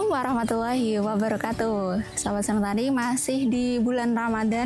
Assalamualaikum warahmatullahi wabarakatuh. Sahabat Senang Tani, masih di bulan Ramadan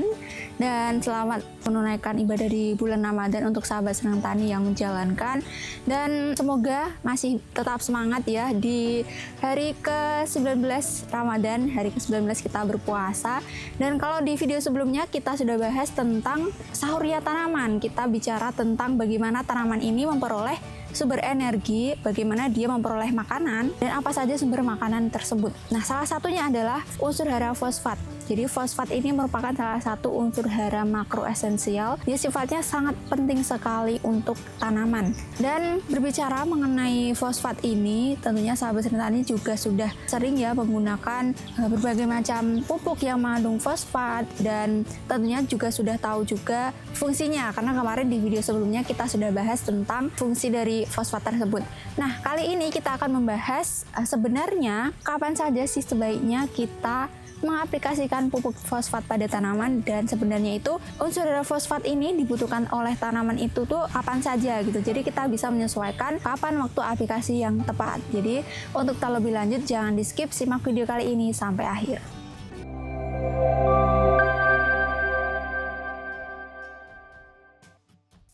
dan selamat menunaikan ibadah di bulan Ramadan untuk sahabat Senang Tani yang menjalankan, dan semoga masih tetap semangat ya di hari ke-19 Ramadan, hari ke-19 kita berpuasa. Dan kalau di video sebelumnya kita sudah bahas tentang sahuriah tanaman, kita bicara tentang bagaimana tanaman ini memperoleh sumber energi, bagaimana dia memperoleh makanan, dan apa saja sumber makanan tersebut. Nah, salah satunya adalah unsur hara fosfat. Jadi fosfat ini merupakan salah satu unsur hara makro esensial. Dia sifatnya sangat penting sekali untuk tanaman. Dan berbicara mengenai fosfat ini, tentunya sahabat Senang Tani juga sudah sering ya menggunakan berbagai macam pupuk yang mengandung fosfat, dan tentunya juga sudah tahu juga fungsinya, karena kemarin di video sebelumnya kita sudah bahas tentang fungsi dari fosfat tersebut. Nah, kali ini kita akan membahas sebenarnya kapan saja sih sebaiknya kita mengaplikasikan pupuk fosfat pada tanaman, dan sebenarnya itu unsur hara fosfat ini dibutuhkan oleh tanaman itu tuh kapan saja gitu. Jadi kita bisa menyesuaikan kapan waktu aplikasi yang tepat. Jadi untuk terlebih lanjut jangan di skip, simak video kali ini sampai akhir.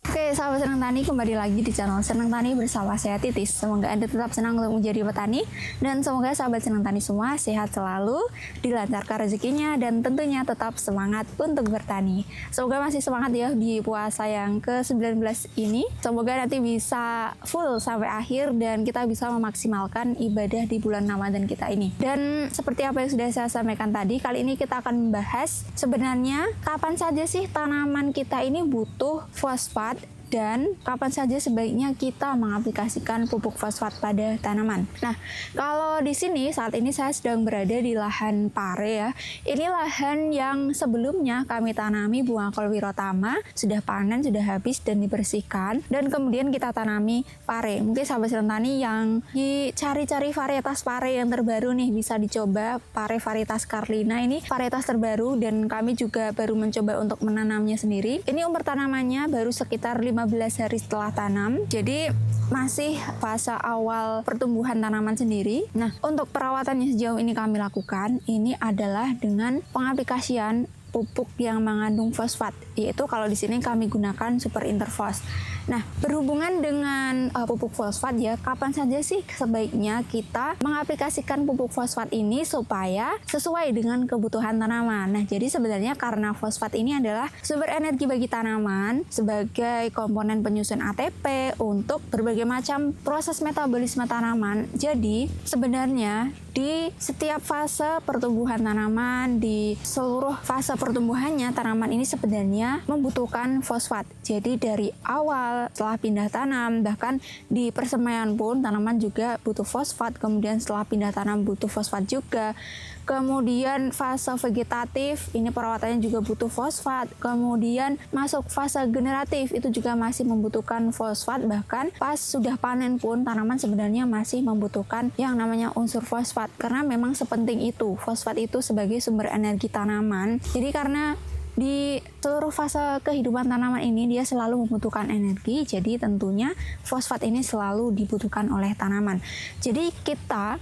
Oke, sahabat Senang Tani, kembali lagi di channel Senang Tani bersama saya Titis. Semoga Anda tetap senang untuk menjadi petani, dan semoga sahabat Senang Tani semua sehat selalu, dilancarkan rezekinya, dan tentunya tetap semangat untuk bertani. Semoga masih semangat ya di puasa yang ke-19 ini. Semoga nanti bisa full sampai akhir dan kita bisa memaksimalkan ibadah di bulan Ramadan kita ini. Dan seperti apa yang sudah saya sampaikan tadi, kali ini kita akan membahas sebenarnya kapan saja sih tanaman kita ini butuh fosfat, dan kapan saja sebaiknya kita mengaplikasikan pupuk fosfat pada tanaman. Nah, kalau di sini saat ini saya sedang berada di lahan pare ya. Ini lahan yang sebelumnya kami tanami bunga kolwirotama, sudah panen, sudah habis dan dibersihkan, dan kemudian kita tanami pare. Mungkin sahabat Senang Tani yang dicari-cari varietas pare yang terbaru nih, bisa dicoba pare varietas Carlina. Ini varietas terbaru dan kami juga baru mencoba untuk menanamnya sendiri. Ini umur tanamannya baru sekitar 15 hari setelah tanam, jadi masih fase awal pertumbuhan tanaman sendiri. Nah, untuk perawatannya sejauh ini kami lakukan, ini adalah dengan pengaplikasian pupuk yang mengandung fosfat, yaitu kalau di sini kami gunakan Super Interfos. Nah, berhubungan dengan pupuk fosfat ya, kapan saja sih sebaiknya kita mengaplikasikan pupuk fosfat ini supaya sesuai dengan kebutuhan tanaman. Nah, jadi sebenarnya karena fosfat ini adalah sumber energi bagi tanaman sebagai komponen penyusun ATP untuk berbagai macam proses metabolisme tanaman. Jadi sebenarnya di setiap fase pertumbuhan tanaman, di seluruh fase pertumbuhannya, tanaman ini sebenarnya membutuhkan fosfat. Jadi dari awal setelah pindah tanam, bahkan di persemaian pun tanaman juga butuh fosfat, kemudian setelah pindah tanam butuh fosfat juga. Kemudian fase vegetatif, ini perawatannya juga butuh fosfat. Kemudian masuk fase generatif, itu juga masih membutuhkan fosfat. Bahkan pas sudah panen pun tanaman sebenarnya masih membutuhkan yang namanya unsur fosfat, karena memang sepenting itu fosfat itu sebagai sumber energi tanaman. Jadi karena di seluruh fase kehidupan tanaman ini dia selalu membutuhkan energi, jadi tentunya fosfat ini selalu dibutuhkan oleh tanaman. Jadi kita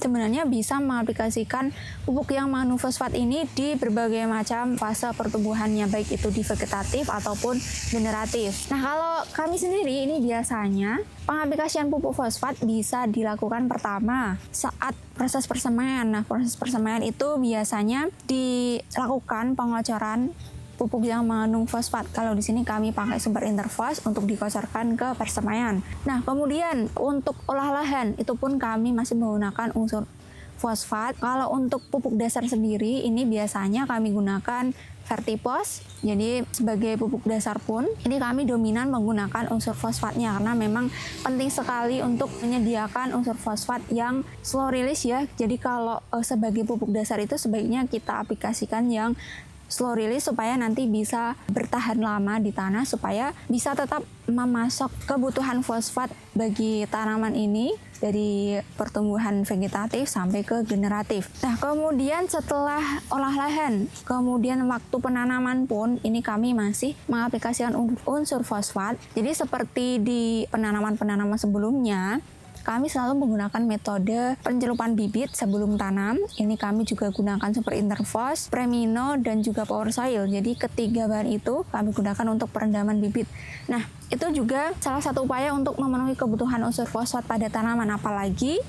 sebenarnya bisa mengaplikasikan pupuk yang mengandung fosfat ini di berbagai macam fase pertumbuhannya, baik itu di vegetatif ataupun generatif. Nah, kalau kami sendiri ini biasanya pengaplikasian pupuk fosfat bisa dilakukan pertama saat proses persemaian. Nah, proses persemaian itu biasanya dilakukan pengocoran pupuk yang mengandung fosfat. Kalau di sini kami pakai Super Interfos untuk dikocorkan ke persemaian. Nah, kemudian untuk olah lahan itu pun kami masih menggunakan unsur fosfat. Kalau untuk pupuk dasar sendiri ini biasanya kami gunakan Vertipos. Jadi sebagai pupuk dasar pun ini kami dominan menggunakan unsur fosfatnya, karena memang penting sekali untuk menyediakan unsur fosfat yang slow release ya. Jadi kalau sebagai pupuk dasar itu sebaiknya kita aplikasikan yang slow release supaya nanti bisa bertahan lama di tanah, supaya bisa tetap memasok kebutuhan fosfat bagi tanaman ini dari pertumbuhan vegetatif sampai ke generatif. Nah, kemudian setelah olah lahan, kemudian waktu penanaman pun ini kami masih mengaplikasikan unsur fosfat. Jadi seperti di penanaman-penanaman sebelumnya, kami selalu menggunakan metode pencelupan bibit sebelum tanam. Ini kami juga gunakan Super Interfos, Premino, dan juga Power Soil. Jadi ketiga bahan itu kami gunakan untuk perendaman bibit. Nah, itu juga salah satu upaya untuk memenuhi kebutuhan unsur fosfat pada tanaman. Apalagi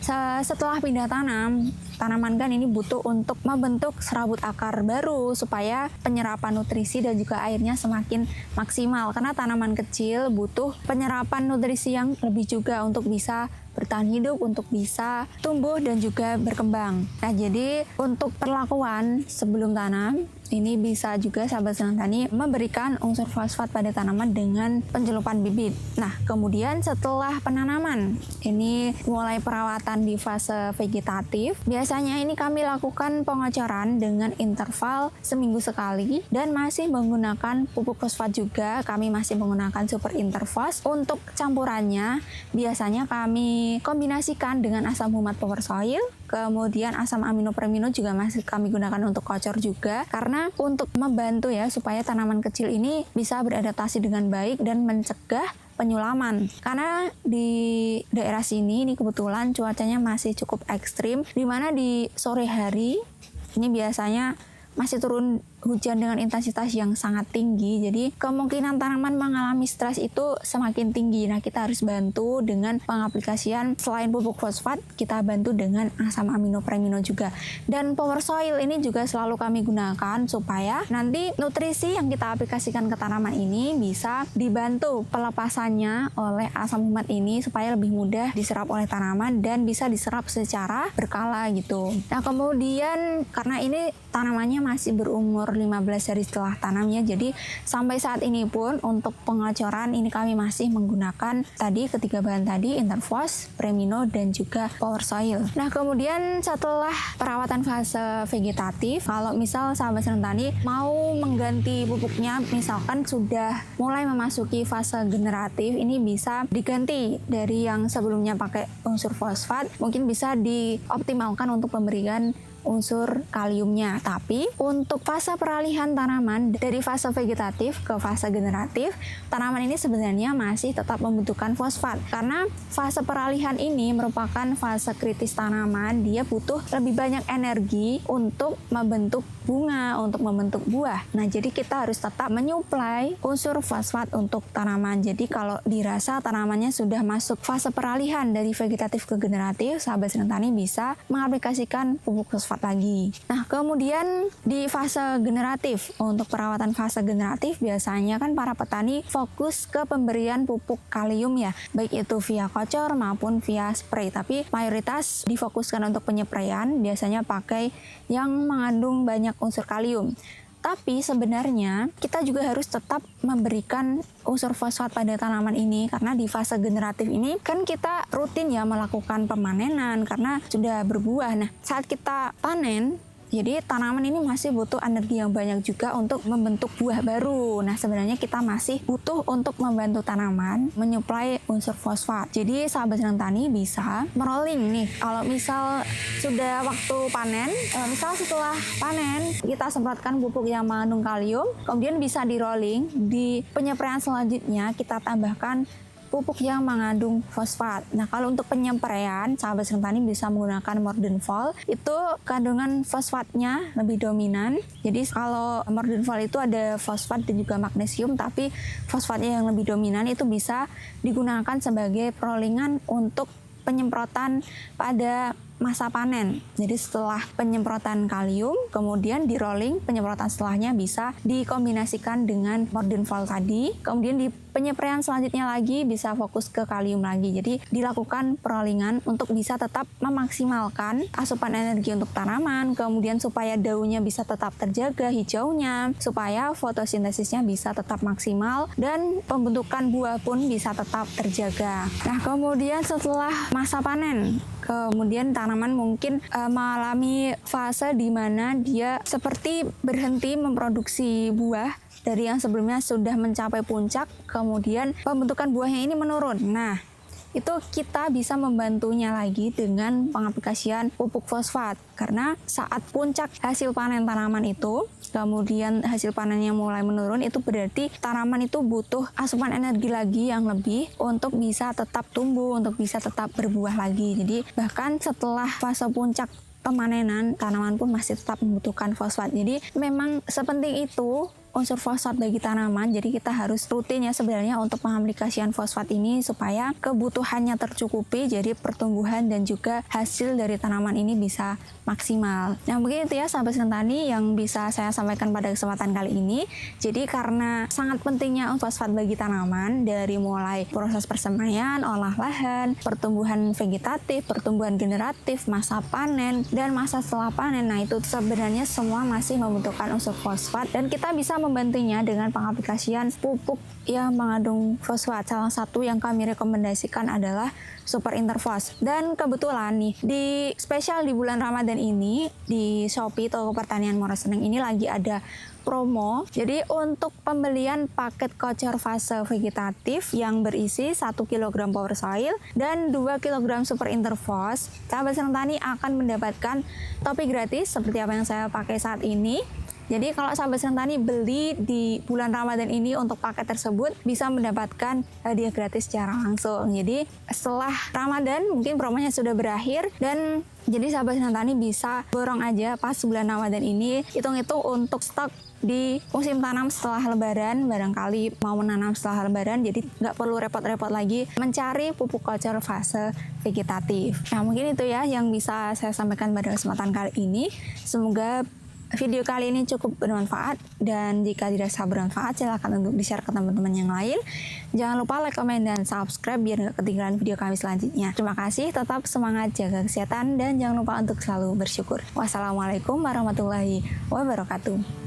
setelah pindah tanam, tanaman kan ini butuh untuk membentuk serabut akar baru supaya penyerapan nutrisi dan juga airnya semakin maksimal. Karena tanaman kecil butuh penyerapan nutrisi yang lebih juga untuk bisa bertahan hidup, untuk bisa tumbuh dan juga berkembang. Nah, jadi untuk perlakuan sebelum tanam, ini bisa juga sahabat senang tani memberikan unsur fosfat pada tanaman dengan pencelupan bibit. Nah, kemudian setelah penanaman, ini mulai perawatan di fase vegetatif. Biasanya ini kami lakukan pengocoran dengan interval seminggu sekali dan masih menggunakan pupuk fosfat juga. Kami masih menggunakan Super Interfos. Untuk campurannya, biasanya kami kombinasikan dengan asam humat Power Soil, kemudian asam amino Premino juga masih kami gunakan untuk kocor juga, karena untuk membantu ya supaya tanaman kecil ini bisa beradaptasi dengan baik dan mencegah penyulaman. Karena di daerah sini ini kebetulan cuacanya masih cukup ekstrim, di mana di sore hari ini biasanya masih turun hujan dengan intensitas yang sangat tinggi, jadi kemungkinan tanaman mengalami stres itu semakin tinggi. Nah, kita harus bantu dengan pengaplikasian selain pupuk fosfat, kita bantu dengan asam amino Premino juga. Dan Power Soil ini juga selalu kami gunakan supaya nanti nutrisi yang kita aplikasikan ke tanaman ini bisa dibantu pelepasannya oleh asam humat ini supaya lebih mudah diserap oleh tanaman dan bisa diserap secara berkala gitu. Nah, kemudian karena ini tanamannya masih berumur 15 hari setelah tanamnya, jadi sampai saat ini pun untuk pengocoran ini kami masih menggunakan tadi ketiga bahan tadi, Interfos, Premino, dan juga Power Soil. Nah, kemudian setelah perawatan fase vegetatif, kalau misal sahabat senang tani mau mengganti pupuknya, misalkan sudah mulai memasuki fase generatif, ini bisa diganti dari yang sebelumnya pakai unsur fosfat, mungkin bisa dioptimalkan untuk memberikan unsur kaliumnya. Tapi untuk fase peralihan tanaman dari fase vegetatif ke fase generatif, tanaman ini sebenarnya masih tetap membutuhkan fosfat. Karena fase peralihan ini merupakan fase kritis tanaman, dia butuh lebih banyak energi untuk membentuk bunga, untuk membentuk buah. Nah, jadi kita harus tetap menyuplai unsur fosfat untuk tanaman. Jadi kalau dirasa tanamannya sudah masuk fase peralihan dari vegetatif ke generatif, sahabat senang tani bisa mengaplikasikan pupuk fosfat lagi. Nah, kemudian di fase generatif, untuk perawatan fase generatif biasanya kan para petani fokus ke pemberian pupuk kalium ya, baik itu via kocor maupun via spray. Tapi mayoritas difokuskan untuk penyepraian, biasanya pakai yang mengandung banyak unsur kalium. Tapi sebenarnya kita juga harus tetap memberikan unsur fosfat pada tanaman ini, karena di fase generatif ini kan kita rutin ya melakukan pemanenan karena sudah berbuah. Nah, saat kita panen, jadi tanaman ini masih butuh energi yang banyak juga untuk membentuk buah baru. Nah, sebenarnya kita masih butuh untuk membantu tanaman menyuplai unsur fosfat. Jadi sahabat senang tani bisa merolling nih. Kalau misal sudah waktu panen, misal setelah panen kita semprotkan pupuk yang mengandung kalium, kemudian bisa di rolling. Di penyepraian selanjutnya kita tambahkan pupuk yang mengandung fosfat. Nah, kalau untuk penyempraian, sahabat senang tani bisa menggunakan Mordenfol. Itu kandungan fosfatnya lebih dominan. Jadi kalau Mordenfol itu ada fosfat dan juga magnesium, tapi fosfatnya yang lebih dominan itu bisa digunakan sebagai perollingan untuk penyemprotan pada masa panen. Jadi setelah penyemprotan kalium, kemudian di rolling, penyemprotan setelahnya bisa dikombinasikan dengan Mordenfol tadi. Kemudian di penyempraian selanjutnya lagi bisa fokus ke kalium lagi. Jadi dilakukan perollingan untuk bisa tetap memaksimalkan asupan energi untuk tanaman, kemudian supaya daunnya bisa tetap terjaga hijaunya, supaya fotosintesisnya bisa tetap maksimal dan pembentukan buah pun bisa tetap terjaga. Nah, kemudian setelah masa panen, kemudian tanaman mungkin mengalami fase di mana dia seperti berhenti memproduksi buah dari yang sebelumnya sudah mencapai puncak, kemudian pembentukan buahnya ini menurun. Nah, itu kita bisa membantunya lagi dengan pengaplikasian pupuk fosfat. Karena saat puncak hasil panen tanaman itu, kemudian hasil panennya mulai menurun, itu berarti tanaman itu butuh asupan energi lagi yang lebih untuk bisa tetap tumbuh, untuk bisa tetap berbuah lagi. Jadi bahkan setelah fase puncak pemanenan, tanaman pun masih tetap membutuhkan fosfat. Jadi memang sepenting itu unsur fosfat bagi tanaman, jadi kita harus rutin ya sebenarnya untuk pengaplikasian fosfat ini supaya kebutuhannya tercukupi, jadi pertumbuhan dan juga hasil dari tanaman ini bisa maksimal. Nah mungkin itu ya sahabat Senang Tani yang bisa saya sampaikan pada kesempatan kali ini. Jadi karena sangat pentingnya fosfat bagi tanaman, dari mulai proses persemaian, olah lahan, pertumbuhan vegetatif, pertumbuhan generatif, masa panen, dan masa setelah panen, nah itu sebenarnya semua masih membutuhkan unsur fosfat dan kita bisa membantunya dengan pengaplikasian pupuk yang mengandung fosfat. Salah satu yang kami rekomendasikan adalah Super Interfos. Dan kebetulan nih di spesial di bulan Ramadan ini di Shopee Toko Pertanian Muara Seneng ini lagi ada promo. Jadi untuk pembelian paket kocer fase vegetatif yang berisi 1 kg Power Soil dan 2 kg Super Interfos, sahabat Senang Tani akan mendapatkan topi gratis seperti apa yang saya pakai saat ini. Jadi kalau sahabat Senang Tani beli di bulan Ramadan ini untuk paket tersebut bisa mendapatkan hadiah gratis secara langsung. Jadi setelah Ramadan mungkin promonya sudah berakhir dan jadi sahabat Senang Tani bisa borong aja pas bulan Ramadan ini, hitung-hitung untuk stok di musim tanam setelah Lebaran, barangkali mau menanam setelah Lebaran, jadi nggak perlu repot-repot lagi mencari pupuk kocer fase vegetatif. Nah mungkin itu ya yang bisa saya sampaikan pada kesempatan kali ini. Semoga video kali ini cukup bermanfaat dan jika dirasa bermanfaat silahkan untuk di-share ke teman-teman yang lain. Jangan lupa like, komen, dan subscribe biar nggak ketinggalan video kami selanjutnya. Terima kasih, tetap semangat, jaga kesehatan, dan jangan lupa untuk selalu bersyukur. Wassalamualaikum warahmatullahi wabarakatuh.